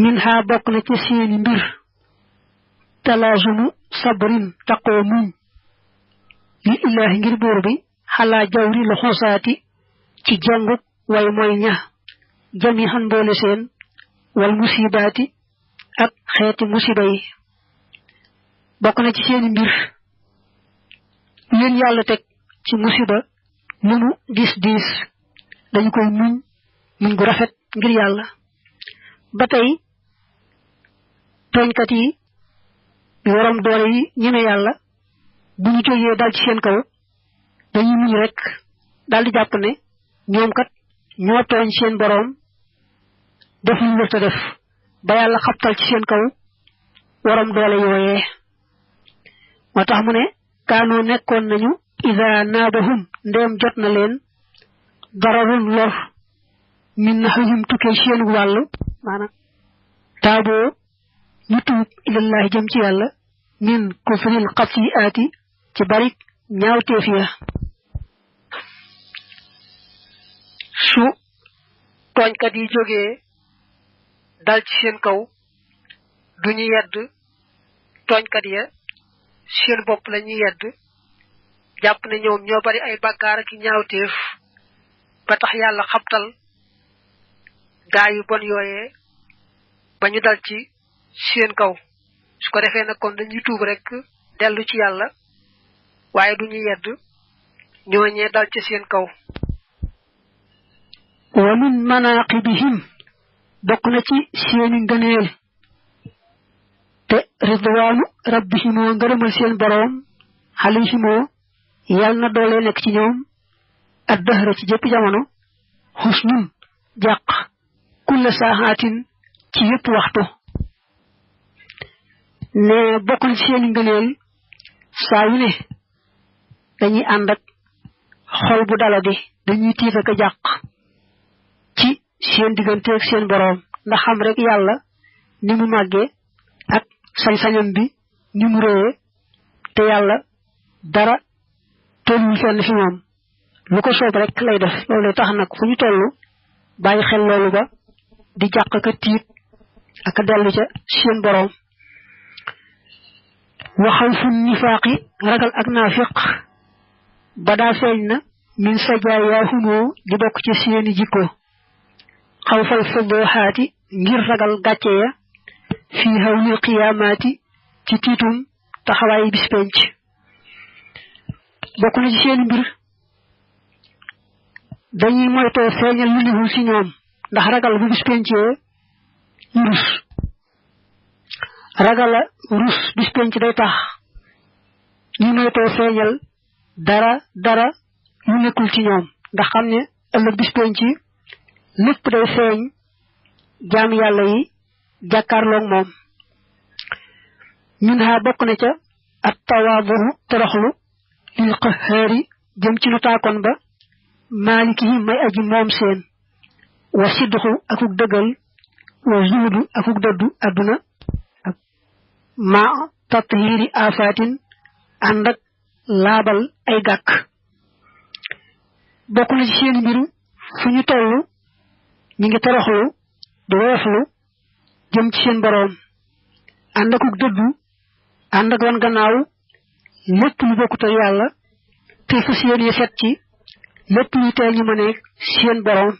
min ha bokk na ci seeni mbir talaazumu sabrin taqoo muñ li illaahi ngir buur bi xalaa jawri lu xosaati ci jonguk way mooy ña jami xan boole seen wal musibaati ak xeeti musiba yi bokk na ci seeni mbir leen yàlla teg ci musiba lu mu diis diis dañu koy muñ gu rafet ngir yàlla ba tey tooñkat yi waram doole yi ñeme yàlla bu ñu jógee dal ci seen kaw dañuy muñ rek dal di jàpp ne ñoom kat ñoo tooñ seen boroom def lu wërta def ba yàlla xabtal ci seen kaw waram doole yooyee moo tax mu ne kaanoo nekkoon nañu ida naabahum ndéem jot na leen dararun lor min naxihim tukkee seen wàll maanaam taaboo ñu tuub ilallahi jëm ci yàlla min kufril xatiaati ci barik ñaawteef ya su tooñkat yi jógee dal ci seen kaw duñu yedd tooñkat ya seen bopp la ñuy yedd jàpp ne ñoom ñoo bari ay bàkkaar ak ñaawteef ba tax yàlla xabtal gaa yu bon yooyee ba ñu dal ci seen kaw su ko defee nag kon dañuy tuub rek dellu ci yàlla waaye duñu yedd ñooñee dal ci seen kaw wa min manaqibihim bokk na ci seeni ngëneel te ridwaanu rabbihimoo ngërëmal seen boroom alayhimoo yàlla na doole nekk ci ñoom ad dahra ci jëpp jamono xusnun jàq kulla saaxaatin ci yépp waxtu ne bokk na ci seeni ngëneel saa yu ne dañuy ànd ak xol bu daladi dañuy tiit ak a jàq ci seen diggante ak seen boroom ndax xam rek yàlla ni mu màggee ak sañ-sañam bi ni mu réyee te yàlla dara tolluñ fenn fi moom lu ko soob rek lay def loolu tax nag fu ñu toll bàyyi xel loolu ba di jàq ka tiit ak a dellu ca seen boroom waxaw fu nifaaqi ragal ak naafiq ba daa feeñ na min sajaayahumoo di bokk ci seeni jikko xaw fal fuduhaati ngir ragal gàcce ya fii hawlil qiyaamaati ci tiitum taxawaayi bis penc bokk na ci seeni mbir dañuy moytoo feeñal lu newul ci ñoom ndax ragal bu bis pencee ñu rus ragala rus bis penc day tax ñu moytoo feeñal dara lu nekkul ci ñoom ndax xam ne ëllëg bis penc lépp day feeñ jaam yàlla yi jàkkaarloog moom ñun ha bokk na ca at tawaadu toroxlu lil qahhaari jëm ci lu taakoon ba maaliki yi may aji moom seen wa sidduxu akuk dëggal wa zuudu akuk dëddu adduna ak ma tathiiri afaatin ànd ak laabal ay gàkk bokk na ci seen mbiru fu ñu toll ñi ngi toroxlu di wooflu jëm ci seen boroom ànd akuk dëddu ànd ak wan gannaaw lépp lu bokkut ak yàlla te fas yéene set ci lépp luy tee ñu mëne seen boroom